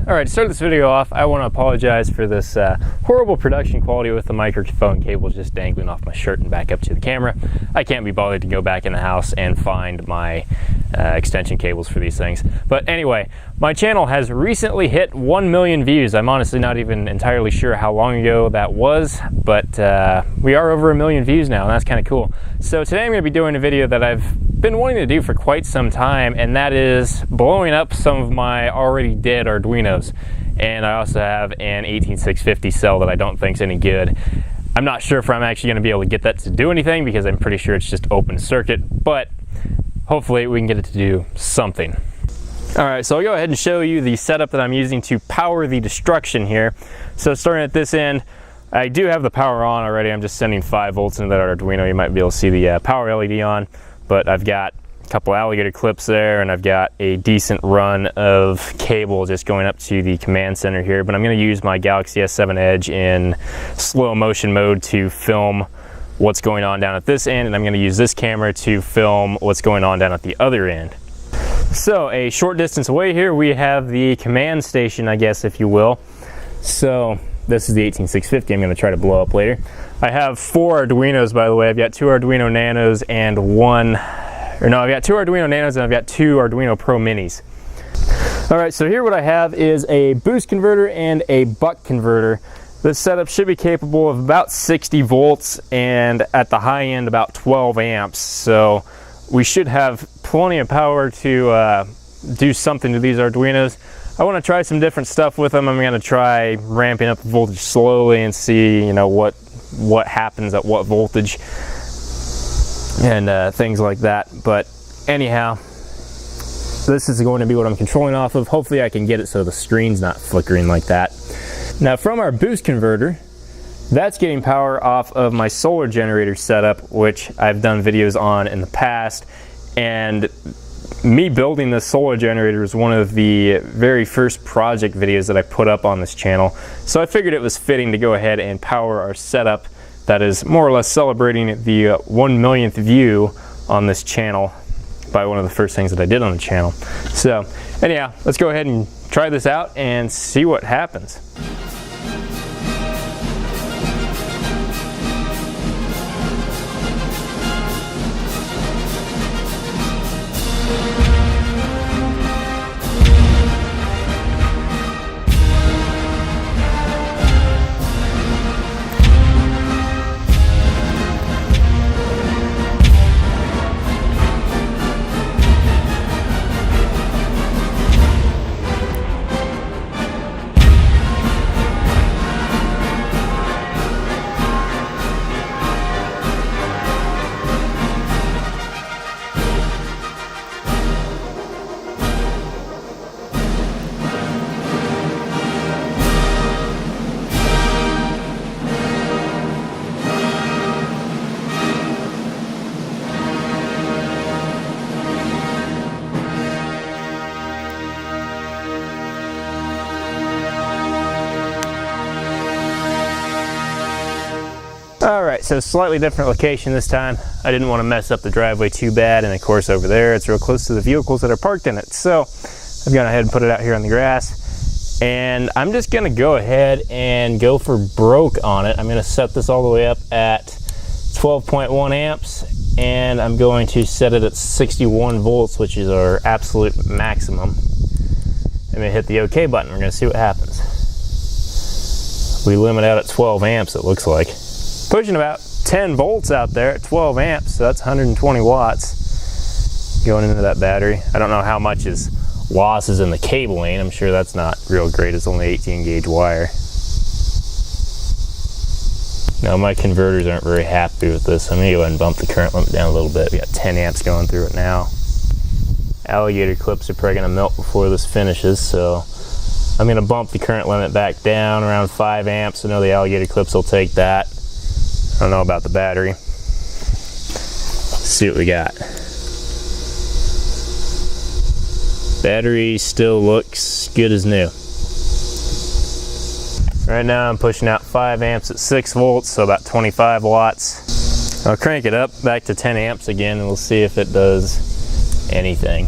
Alright, to start this video off, I want to apologize for this horrible production quality with the microphone cable just dangling off my shirt and back up to the camera. I can't be bothered to go back in the house and find my extension cables for these things. But anyway, my channel has recently hit 1 million views. I'm honestly not even entirely sure how long ago that was, but we are over 1 million views now, and that's kind of cool. So today I'm going to be doing a video that I've been wanting to do for quite some time, and that is blowing up some of my already dead Arduinos. And I also have an 18650 cell that I don't think is any good. I'm not sure if I'm actually going to be able to get that to do anything because I'm pretty sure it's just open circuit, but hopefully we can get it to do something. Alright, so I'll go ahead and show you the setup that I'm using to power the destruction here. So starting at this end, I do have the power on already. I'm just sending 5 volts into that Arduino. You might be able to see the power LED on, but I've got a couple alligator clips there, and I've got a decent run of cable just going up to the command center here. But I'm going to use my Galaxy S7 Edge in slow motion mode to film what's going on down at this end, and I'm going to use this camera to film what's going on down at the other end. So a short distance away here we have the command station, I guess, if you will. So this is the 18650 I'm going to try to blow up later. I have 4 Arduinos, by the way. I've got 2 Arduino Nanos and I've got 2 Arduino Nanos and I've got 2 Arduino Pro Minis. Alright, so here what I have is a boost converter and a buck converter. This setup should be capable of about 60 volts and at the high end about 12 amps. So we should have plenty of power to do something to these Arduinos. I want to try some different stuff with them. I'm going to try ramping up the voltage slowly and see, you know, what happens at what voltage and things like that. But anyhow, this is going to be what I'm controlling off of. Hopefully I can get it so the screen's not flickering like that. Now from our boost converter, that's getting power off of my solar generator setup, which I've done videos on in the past. And me building this solar generator is one of the very first project videos that I put up on this channel. So I figured it was fitting to go ahead and power our setup that is more or less celebrating the 1 millionth view on this channel by one of the first things that I did on the channel. So anyhow, let's go ahead and try this out and see what happens. Alright, so slightly different location this time. I didn't want to mess up the driveway too bad, and of course over there it's real close to the vehicles that are parked in it. So I've gone ahead and put it out here on the grass, and I'm just going to go ahead and go for broke on it. I'm going to set this all the way up at 12.1 amps, and I'm going to set it at 61 volts, which is our absolute maximum. I'm going to hit the OK button. We're going to see what happens. We limit out at 12 amps, it looks like. Pushing about 10 volts out there at 12 amps, so that's 120 watts going into that battery. I don't know how much is losses in the cabling. I'm sure that's not real great. It's only 18 gauge wire. Now my converters aren't very happy with this. I'm going to go ahead and bump the current limit down a little bit. We got 10 amps going through it now. Alligator clips are probably going to melt before this finishes, so I'm going to bump the current limit back down around 5 amps. I know the alligator clips will take that. I don't know about the battery. Let's see what we got. Battery still looks good as new. Right now I'm pushing out 5 amps at 6 volts, so about 25 watts. I'll crank it up back to 10 amps again and we'll see if it does anything.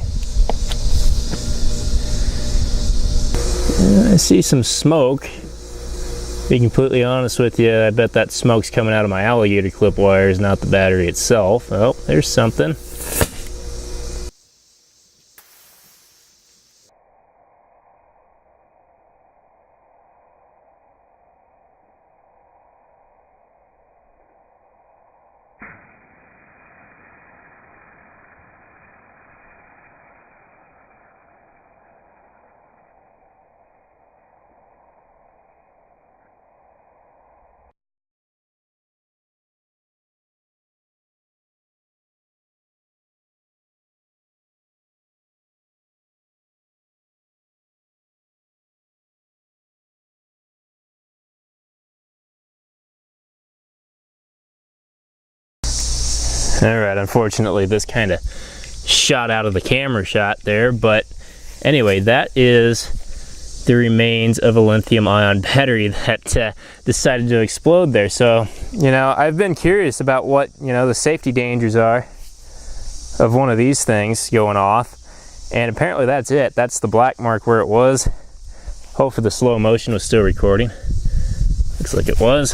I see some smoke. To be completely honest with you, I bet that smoke's coming out of my alligator clip wires, not the battery itself. Oh, there's something. Alright, unfortunately this kind of shot out of the camera shot there, but anyway, that is the remains of a lithium ion battery that decided to explode there. So, you know, I've been curious about what, you know, the safety dangers are of one of these things going off, and apparently that's it. That's the black mark where it was. Hopefully the slow motion was still recording. Looks like it was.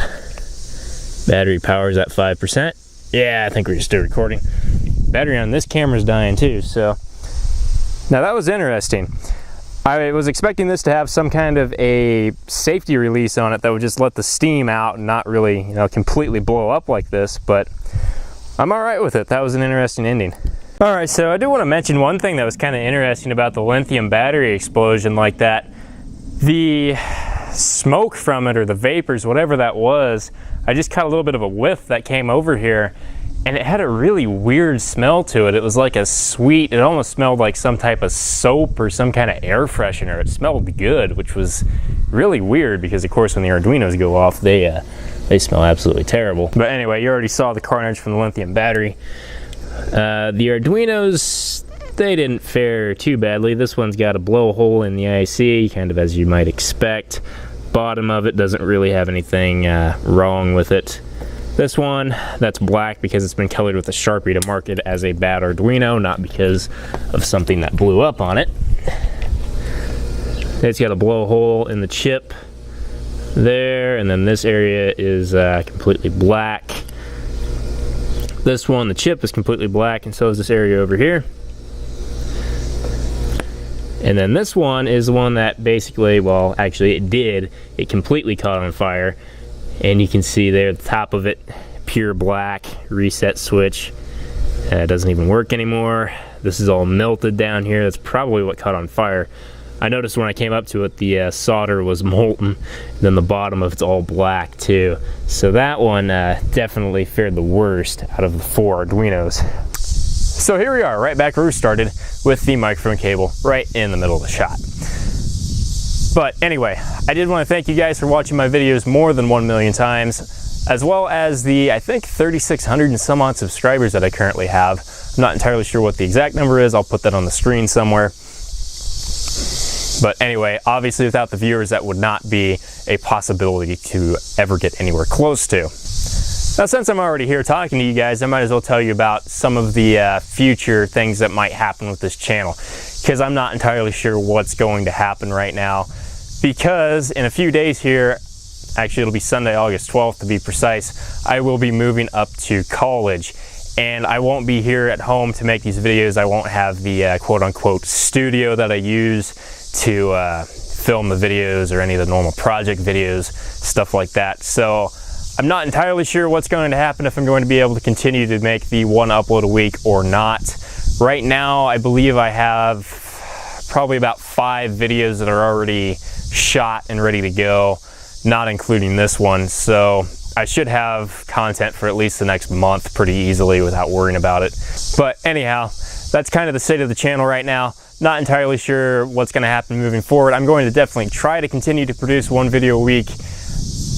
Battery power's at 5%. Yeah, I think we're still recording. Battery on this camera's dying too, so. Now that was interesting. I was expecting this to have some kind of a safety release on it that would just let the steam out and not really, you know, completely blow up like this, but I'm all right with it. That was an interesting ending. All right, so I do want to mention one thing that was kind of interesting about the lithium battery explosion like that. The smoke from it, or the vapors, whatever that was, I just caught a little bit of a whiff that came over here, and it had a really weird smell to it. It was like a sweet, it almost smelled like some type of soap or some kind of air freshener. It smelled good, which was really weird because of course when the Arduinos go off, they smell absolutely terrible. But anyway, you already saw the carnage from the lithium battery. The Arduinos, they didn't fare too badly. This one's got a blowhole in the IC, kind of as you might expect. Bottom of it doesn't really have anything wrong with it. This one, that's black because it's been colored with a Sharpie to mark it as a bad Arduino, not because of something that blew up on it. It's got a blowhole in the chip there, and then this area is completely black. This one, the chip is completely black, and so is this area over here. And then this one is the one that basically, well, actually it completely caught on fire. And you can see there at the top of it, pure black, reset switch. It doesn't even work anymore. This is all melted down here. That's probably what caught on fire. I noticed when I came up to it, the solder was molten. Then the bottom of it's all black too. So that one definitely fared the worst out of the 4 Arduinos. So here we are, right back where we started, with the microphone cable right in the middle of the shot. But anyway, I did want to thank you guys for watching my videos more than 1 million times, as well as the, I think, 3,600 and some odd subscribers that I currently have. I'm not entirely sure what the exact number is. I'll put that on the screen somewhere. But anyway, obviously without the viewers, that would not be a possibility to ever get anywhere close to. Now, since I'm already here talking to you guys, I might as well tell you about some of the future things that might happen with this channel, because I'm not entirely sure what's going to happen right now, because in a few days here, actually it'll be Sunday, August 12th to be precise, I will be moving up to college, and I won't be here at home to make these videos. I won't have the quote-unquote studio that I use to film the videos or any of the normal project videos, stuff like that. So I'm not entirely sure what's going to happen, if I'm going to be able to continue to make the 1 upload a week or not. Right now, I believe I have probably about 5 videos that are already shot and ready to go, not including this one. So I should have content for at least the next month pretty easily without worrying about it. But anyhow, that's kind of the state of the channel right now. Not entirely sure what's going to happen moving forward. I'm going to definitely try to continue to produce 1 video a week.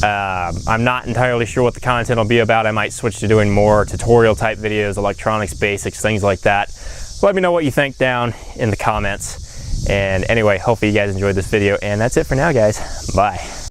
I'm not entirely sure what the content will be about. I might switch to doing more tutorial type videos, electronics basics, things like that. Let me know what you think down in the comments. And anyway, hopefully you guys enjoyed this video, and that's it for now, guys. Bye.